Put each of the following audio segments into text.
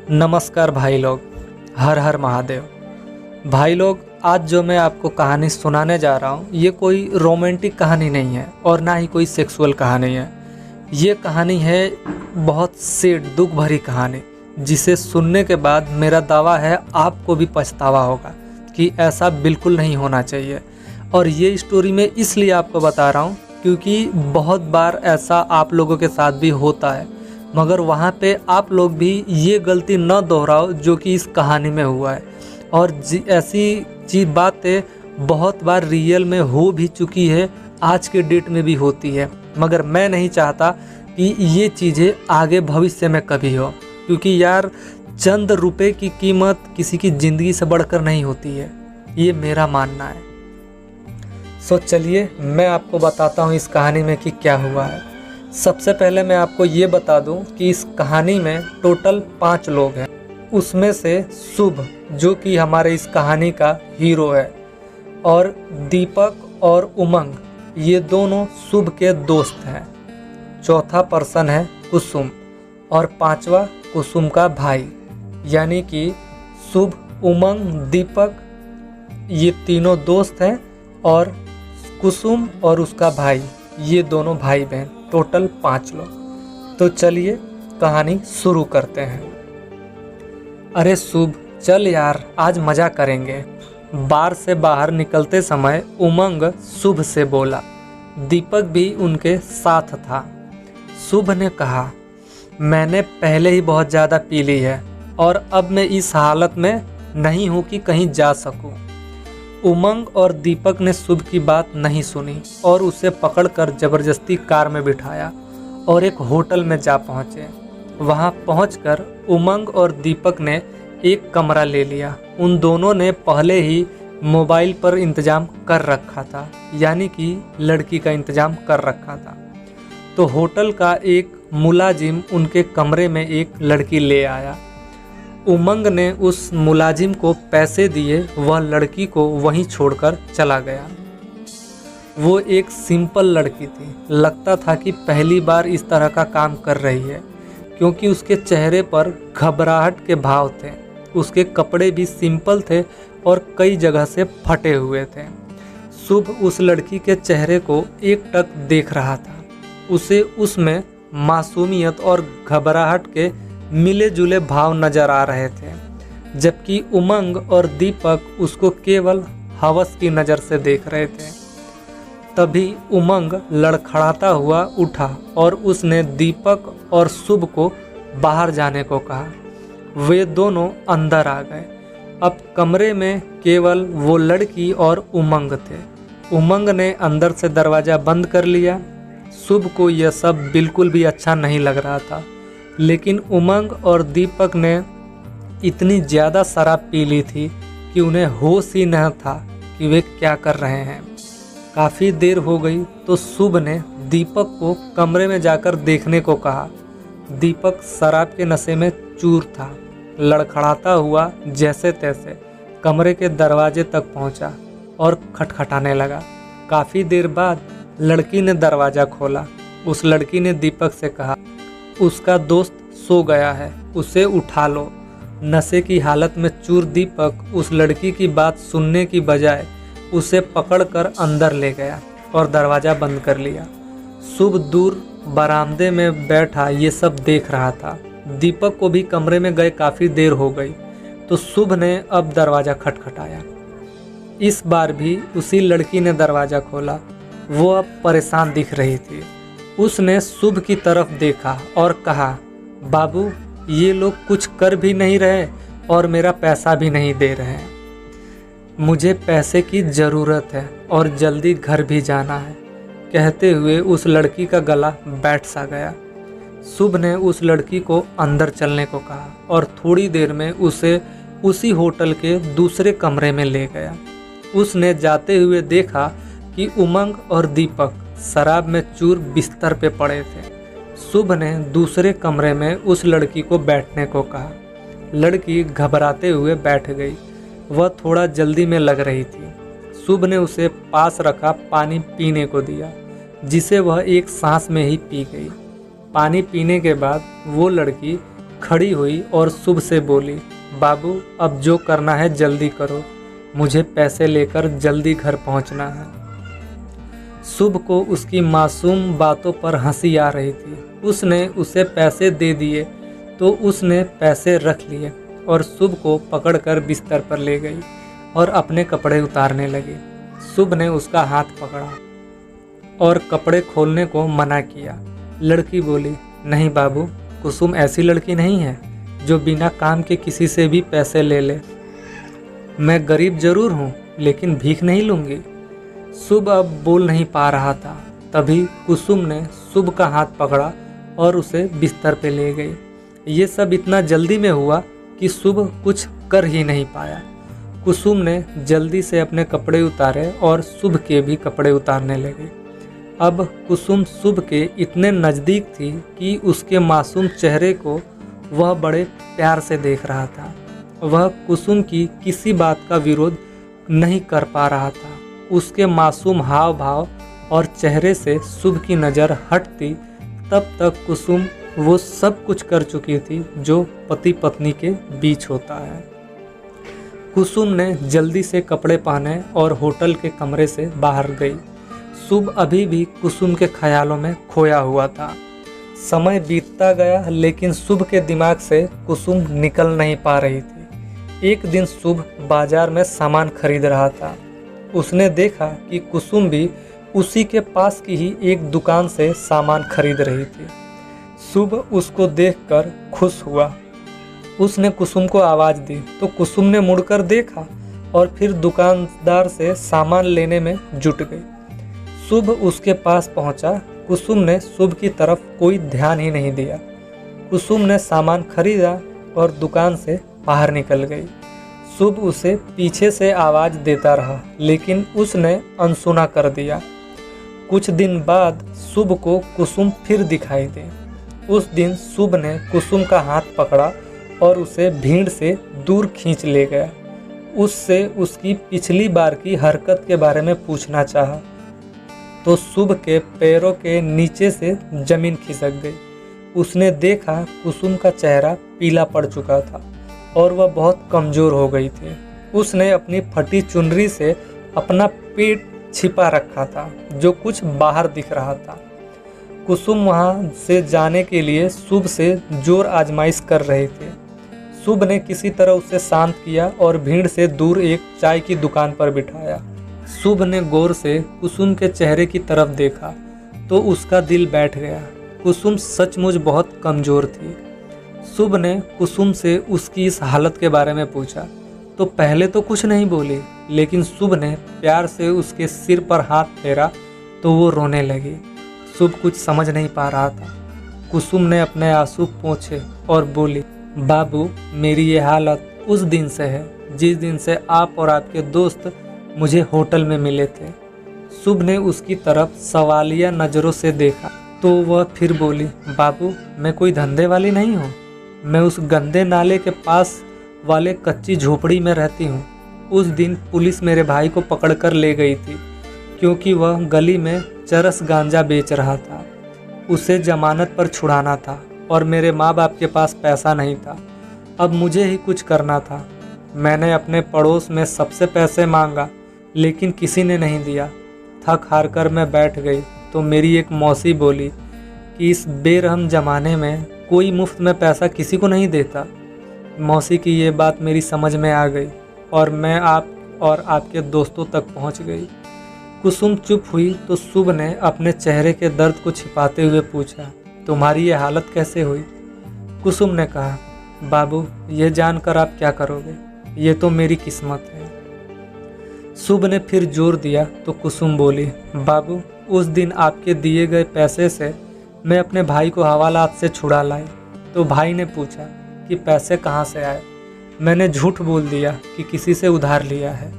नमस्कार भाई लोग, हर हर महादेव। भाई लोग, आज जो मैं आपको कहानी सुनाने जा रहा हूँ ये कोई रोमांटिक कहानी नहीं है और ना ही कोई सेक्सुअल कहानी है। ये कहानी है बहुत सैड, दुख भरी कहानी, जिसे सुनने के बाद मेरा दावा है आपको भी पछतावा होगा कि ऐसा बिल्कुल नहीं होना चाहिए। और ये स्टोरी मैं इसलिए आपको बता रहा हूँ क्योंकि बहुत बार ऐसा आप लोगों के साथ भी होता है, मगर वहाँ पे आप लोग भी ये गलती न दोहराओ जो कि इस कहानी में हुआ है। और ऐसी बातें बहुत बार रियल में हो भी चुकी है, आज के डेट में भी होती है, मगर मैं नहीं चाहता कि ये चीज़ें आगे भविष्य में कभी हो, क्योंकि यार चंद रुपए की कीमत किसी की ज़िंदगी से बढ़कर नहीं होती है, ये मेरा मानना है। सो चलिए मैं आपको बताता हूँ इस कहानी में कि क्या हुआ है। सबसे पहले मैं आपको ये बता दूं कि इस कहानी में टोटल 5 लोग हैं। उसमें से शुभ जो कि हमारे इस कहानी का हीरो है, और दीपक और उमंग ये दोनों शुभ के दोस्त हैं। चौथा पर्सन है कुसुम, और 5वां कुसुम का भाई, यानी कि शुभ, उमंग, दीपक ये तीनों दोस्त हैं, और कुसुम और उसका भाई ये दोनों भाई बहन, टोटल 5 लोग। तो चलिए कहानी शुरू करते हैं। अरे शुभ, चल यार आज मज़ा करेंगे। बार से बाहर निकलते समय उमंग शुभ से बोला। दीपक भी उनके साथ था। शुभ ने कहा, मैंने पहले ही बहुत ज़्यादा पी ली है और अब मैं इस हालत में नहीं हूँ कि कहीं जा सकूँ। उमंग और दीपक ने शुभ की बात नहीं सुनी और उसे पकड़कर जबरदस्ती कार में बिठाया और एक होटल में जा पहुँचे। वहाँ पहुँचकर उमंग और दीपक ने एक कमरा ले लिया। उन दोनों ने पहले ही मोबाइल पर इंतज़ाम कर रखा था, यानी कि लड़की का इंतज़ाम कर रखा था। तो होटल का एक मुलाजिम उनके कमरे में एक लड़की ले आया। उमंग ने उस मुलाजिम को पैसे दिए, वह लड़की को वहीं छोड़कर चला गया। वो एक सिंपल लड़की थी, लगता था कि पहली बार इस तरह का काम कर रही है, क्योंकि उसके चेहरे पर घबराहट के भाव थे। उसके कपड़े भी सिंपल थे और कई जगह से फटे हुए थे। शुभ उस लड़की के चेहरे को एकटक देख रहा था। उसे उसमें मासूमियत और घबराहट के मिले जुले भाव नजर आ रहे थे, जबकि उमंग और दीपक उसको केवल हवस की नज़र से देख रहे थे। तभी उमंग लड़खड़ाता हुआ उठा और उसने दीपक और शुभ को बाहर जाने को कहा। वे दोनों अंदर आ गए। अब कमरे में केवल वो लड़की और उमंग थे। उमंग ने अंदर से दरवाज़ा बंद कर लिया। शुभ को यह सब बिल्कुल भी अच्छा नहीं लग रहा था, लेकिन उमंग और दीपक ने इतनी ज़्यादा शराब पी ली थी कि उन्हें होश ही न था कि वे क्या कर रहे हैं। काफ़ी देर हो गई तो शुभ ने दीपक को कमरे में जाकर देखने को कहा। दीपक शराब के नशे में चूर था। लड़खड़ाता हुआ जैसे तैसे कमरे के दरवाजे तक पहुंचा और खटखटाने लगा। काफ़ी देर बाद लड़की ने दरवाज़ा खोला। उस लड़की ने दीपक से कहा, उसका दोस्त सो गया है, उसे उठा लो। नशे की हालत में चूर दीपक उस लड़की की बात सुनने की बजाय उसे पकड़कर अंदर ले गया और दरवाज़ा बंद कर लिया। शुभ दूर बरामदे में बैठा ये सब देख रहा था। दीपक को भी कमरे में गए काफ़ी देर हो गई, तो शुभ ने अब दरवाज़ा खटखटाया। इस बार भी उसी लड़की ने दरवाज़ा खोला। वो अब परेशान दिख रही थी। उसने शुभ की तरफ देखा और कहा, बाबू ये लोग कुछ कर भी नहीं रहे और मेरा पैसा भी नहीं दे रहे हैं। मुझे पैसे की ज़रूरत है और जल्दी घर भी जाना है। कहते हुए उस लड़की का गला बैठ सा गया। शुभ ने उस लड़की को अंदर चलने को कहा और थोड़ी देर में उसे उसी होटल के दूसरे कमरे में ले गया। उसने जाते हुए देखा कि उमंग और दीपक शराब में चूर बिस्तर पे पड़े थे। शुभ ने दूसरे कमरे में उस लड़की को बैठने को कहा। लड़की घबराते हुए बैठ गई। वह थोड़ा जल्दी में लग रही थी। शुभ ने उसे पास रखा पानी पीने को दिया, जिसे वह एक सांस में ही पी गई। पानी पीने के बाद वो लड़की खड़ी हुई और शुभ से बोली, बाबू अब जो करना है जल्दी करो, मुझे पैसे लेकर जल्दी घर पहुंचना है। शुभ को उसकी मासूम बातों पर हंसी आ रही थी। उसने उसे पैसे दे दिए तो उसने पैसे रख लिए और शुभ को पकड़कर बिस्तर पर ले गई और अपने कपड़े उतारने लगी। शुभ ने उसका हाथ पकड़ा और कपड़े खोलने को मना किया। लड़की बोली, नहीं बाबू, कुसुम ऐसी लड़की नहीं है जो बिना काम के किसी से भी पैसे ले ले। मैं गरीब जरूर हूँ लेकिन भीख नहीं लूँगी। शुभ अब बोल नहीं पा रहा था। तभी कुसुम ने शुभ का हाथ पकड़ा और उसे बिस्तर पे ले गई। ये सब इतना जल्दी में हुआ कि शुभ कुछ कर ही नहीं पाया। कुसुम ने जल्दी से अपने कपड़े उतारे और शुभ के भी कपड़े उतारने लगे। अब कुसुम शुभ के इतने नज़दीक थी कि उसके मासूम चेहरे को वह बड़े प्यार से देख रहा था। वह कुसुम की किसी बात का विरोध नहीं कर पा रहा था। उसके मासूम हाव भाव और चेहरे से शुभ की नज़र हटती तब तक कुसुम वो सब कुछ कर चुकी थी जो पति पत्नी के बीच होता है। कुसुम ने जल्दी से कपड़े पहने और होटल के कमरे से बाहर गई। शुभ अभी भी कुसुम के ख्यालों में खोया हुआ था। समय बीतता गया लेकिन शुभ के दिमाग से कुसुम निकल नहीं पा रही थी। एक दिन शुभ बाजार में सामान खरीद रहा था। उसने देखा कि कुसुम भी उसी के पास की ही एक दुकान से सामान खरीद रही थी। शुभ उसको देखकर खुश हुआ। उसने कुसुम को आवाज़ दी तो कुसुम ने मुड़कर देखा और फिर दुकानदार से सामान लेने में जुट गई। शुभ उसके पास पहुंचा। कुसुम ने शुभ की तरफ कोई ध्यान ही नहीं दिया। कुसुम ने सामान खरीदा और दुकान से बाहर निकल गई। शुभ उसे पीछे से आवाज़ देता रहा लेकिन उसने अनसुना कर दिया। कुछ दिन बाद शुभ को कुसुम फिर दिखाई दी। उस दिन शुभ ने कुसुम का हाथ पकड़ा और उसे भीड़ से दूर खींच ले गया। उससे उसकी पिछली बार की हरकत के बारे में पूछना चाहा तो शुभ के पैरों के नीचे से जमीन खिसक गई। उसने देखा कुसुम का चेहरा पीला पड़ चुका था और वह बहुत कमज़ोर हो गई थी। उसने अपनी फटी चुनरी से अपना पेट छिपा रखा था जो कुछ बाहर दिख रहा था। कुसुम वहां से जाने के लिए शुभ से जोर आजमाइश कर रहे थे। शुभ ने किसी तरह उसे शांत किया और भीड़ से दूर एक चाय की दुकान पर बिठाया। शुभ ने गौर से कुसुम के चेहरे की तरफ देखा तो उसका दिल बैठ गया। कुसुम सचमुच बहुत कमज़ोर थी। शुभ ने कुसुम से उसकी इस हालत के बारे में पूछा तो पहले तो कुछ नहीं बोली, लेकिन शुभ ने प्यार से उसके सिर पर हाथ फेरा तो वो रोने लगी। शुभ कुछ समझ नहीं पा रहा था। कुसुम ने अपने आंसू पोंछे और बोली, बाबू मेरी ये हालत उस दिन से है जिस दिन से आप और आपके दोस्त मुझे होटल में मिले थे। शुभ ने उसकी तरफ सवालिया नज़रों से देखा तो वह फिर बोली, बाबू मैं कोई धंधे वाली नहीं हूँ। मैं उस गंदे नाले के पास वाले कच्ची झोपड़ी में रहती हूँ। उस दिन पुलिस मेरे भाई को पकड़कर ले गई थी क्योंकि वह गली में चरस गांजा बेच रहा था। उसे जमानत पर छुड़ाना था और मेरे माँ बाप के पास पैसा नहीं था। अब मुझे ही कुछ करना था। मैंने अपने पड़ोस में सबसे पैसे मांगा लेकिन किसी ने नहीं दिया। थक हार कर मैं बैठ गई तो मेरी एक मौसी बोली कि इस बेरहम ज़माने में कोई मुफ्त में पैसा किसी को नहीं देता। मौसी की ये बात मेरी समझ में आ गई और मैं आप और आपके दोस्तों तक पहुंच गई। कुसुम चुप हुई तो शुभ ने अपने चेहरे के दर्द को छिपाते हुए पूछा, तुम्हारी ये हालत कैसे हुई? कुसुम ने कहा, बाबू ये जानकर आप क्या करोगे, ये तो मेरी किस्मत है। शुभ ने फिर जोर दिया तो कुसुम बोली, बाबू उस दिन आपके दिए गए पैसे से मैं अपने भाई को हवालात से छुड़ा लाई। तो भाई ने पूछा कि पैसे कहाँ से आए। मैंने झूठ बोल दिया कि किसी से उधार लिया है।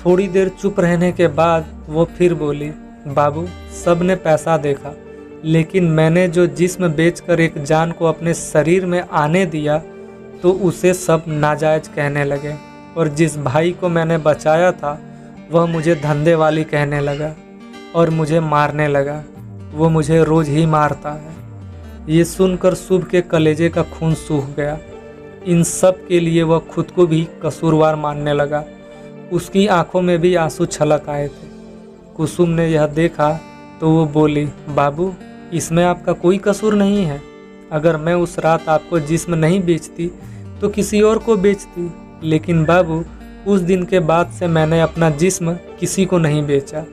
थोड़ी देर चुप रहने के बाद वो फिर बोली, बाबू सब ने पैसा देखा लेकिन मैंने जो जिस्म बेचकर एक जान को अपने शरीर में आने दिया तो उसे सब नाजायज कहने लगे और जिस भाई को मैंने बचाया था वह मुझे धंधे वाली कहने लगा और मुझे मारने लगा। वो मुझे रोज़ ही मारता है। ये सुनकर शुभ के कलेजे का खून सूख गया। इन सब के लिए वह खुद को भी कसूरवार मानने लगा। उसकी आंखों में भी आंसू छलक आए थे। कुसुम ने यह देखा तो वो बोली, बाबू, इसमें आपका कोई कसूर नहीं है। अगर मैं उस रात आपको जिस्म नहीं बेचती तो किसी और को बेचती, लेकिन बाबू, उस दिन के बाद से मैंने अपना जिस्म किसी को नहीं बेचा।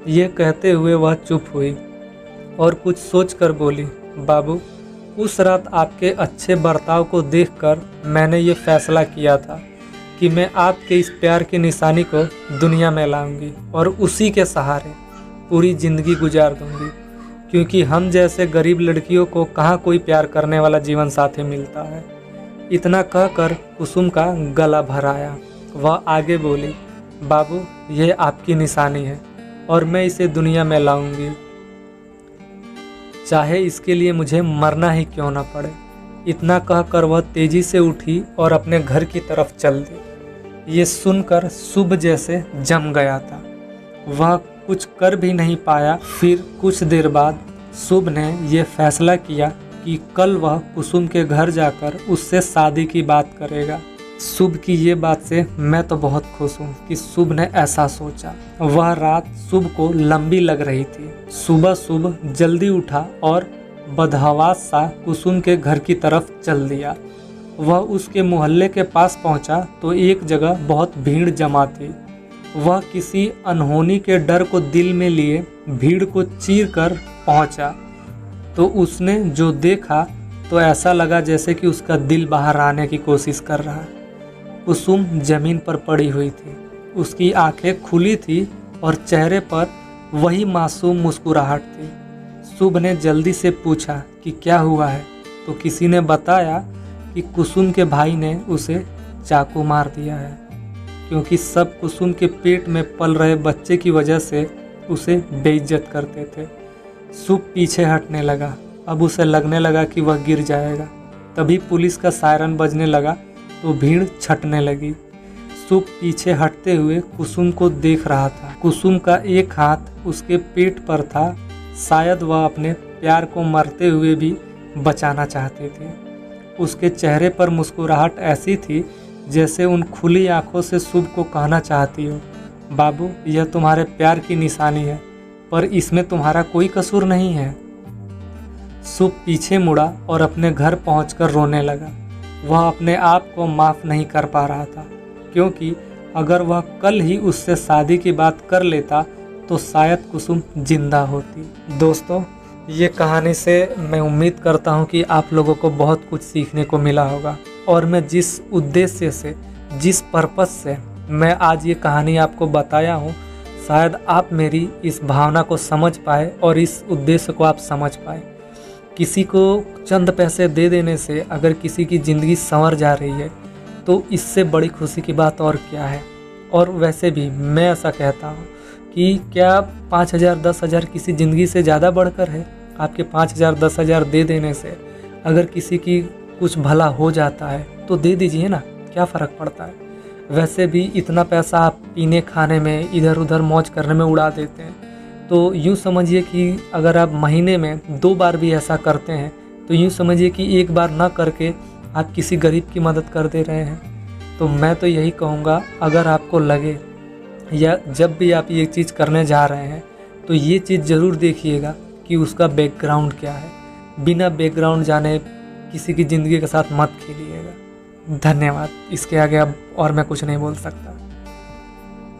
ये कहते हुए वह चुप हुई और कुछ सोचकर बोली, बाबू, उस रात आपके अच्छे बर्ताव को देखकर मैंने ये फैसला किया था कि मैं आपके इस प्यार की निशानी को दुनिया में लाऊंगी और उसी के सहारे पूरी ज़िंदगी गुजार दूंगी, क्योंकि हम जैसे गरीब लड़कियों को कहाँ कोई प्यार करने वाला जीवन साथी मिलता है। इतना कहकर कुसुम का गला भर आया। वह आगे बोली, बाबू, यह आपकी निशानी है और मैं इसे दुनिया में लाऊंगी, चाहे इसके लिए मुझे मरना ही क्यों ना पड़े। इतना कहकर वह तेजी से उठी और अपने घर की तरफ चल दी। ये सुनकर शुभ जैसे जम गया था। वह कुछ कर भी नहीं पाया। फिर कुछ देर बाद शुभ ने यह फैसला किया कि कल वह कुसुम के घर जाकर उससे शादी की बात करेगा। शुभ की ये बात से मैं तो बहुत खुश हूँ कि शुभ ने ऐसा सोचा। वह रात शुभ को लंबी लग रही थी। सुबह शुभ जल्दी उठा और बदहवास सा कुसुम के घर की तरफ चल दिया। वह उसके मोहल्ले के पास पहुंचा तो एक जगह बहुत भीड़ जमा थी। वह किसी अनहोनी के डर को दिल में लिए भीड़ को चीर कर पहुंचा तो उसने जो देखा तो ऐसा लगा जैसे कि उसका दिल बाहर आने की कोशिश कर रहा है। कुसुम जमीन पर पड़ी हुई थी। उसकी आंखें खुली थी और चेहरे पर वही मासूम मुस्कुराहट थी। शुभ ने जल्दी से पूछा कि क्या हुआ है, तो किसी ने बताया कि कुसुम के भाई ने उसे चाकू मार दिया है, क्योंकि सब कुसुम के पेट में पल रहे बच्चे की वजह से उसे बेइज्जत करते थे। शुभ पीछे हटने लगा। अब उसे लगने लगा कि वह गिर जाएगा। तभी पुलिस का सायरन बजने लगा तो भीड़ छटने लगी। शुभ पीछे हटते हुए कुसुम को देख रहा था। कुसुम का एक हाथ उसके पेट पर था। शायद वह अपने प्यार को मरते हुए भी बचाना चाहती थी। उसके चेहरे पर मुस्कुराहट ऐसी थी जैसे उन खुली आंखों से शुभ को कहना चाहती हो, बाबू, यह तुम्हारे प्यार की निशानी है, पर इसमें तुम्हारा कोई कसूर नहीं है। शुभ पीछे मुड़ा और अपने घर पहुंचकर रोने लगा। वह अपने आप को माफ़ नहीं कर पा रहा था, क्योंकि अगर वह कल ही उससे शादी की बात कर लेता तो शायद कुसुम जिंदा होती। दोस्तों, ये कहानी से मैं उम्मीद करता हूँ कि आप लोगों को बहुत कुछ सीखने को मिला होगा। और मैं जिस उद्देश्य से, जिस पर्पस से मैं आज ये कहानी आपको बताया हूँ, शायद आप मेरी इस भावना को समझ पाए और इस उद्देश्य को आप समझ पाए। किसी को चंद पैसे दे देने से अगर किसी की ज़िंदगी संवर जा रही है तो इससे बड़ी खुशी की बात और क्या है। और वैसे भी मैं ऐसा कहता हूँ कि क्या 5,000 10,000 किसी ज़िंदगी से ज़्यादा बढ़कर है। आपके 5,000 10,000 दे देने से अगर किसी की कुछ भला हो जाता है तो दे दीजिए ना, क्या फ़र्क पड़ता है। वैसे भी इतना पैसा आप पीने खाने में, इधर उधर मौज करने में उड़ा देते हैं, तो यूँ समझिए कि अगर आप महीने में 2 बार भी ऐसा करते हैं तो यूँ समझिए कि एक बार ना करके आप किसी गरीब की मदद कर दे रहे हैं। तो मैं तो यही कहूँगा, अगर आपको लगे या जब भी आप ये चीज़ करने जा रहे हैं तो ये चीज़ ज़रूर देखिएगा कि उसका बैकग्राउंड क्या है। बिना बैकग्राउंड जाने किसी की ज़िंदगी के साथ मत खेलिएगा। धन्यवाद। इसके आगे अब और मैं कुछ नहीं बोल सकता।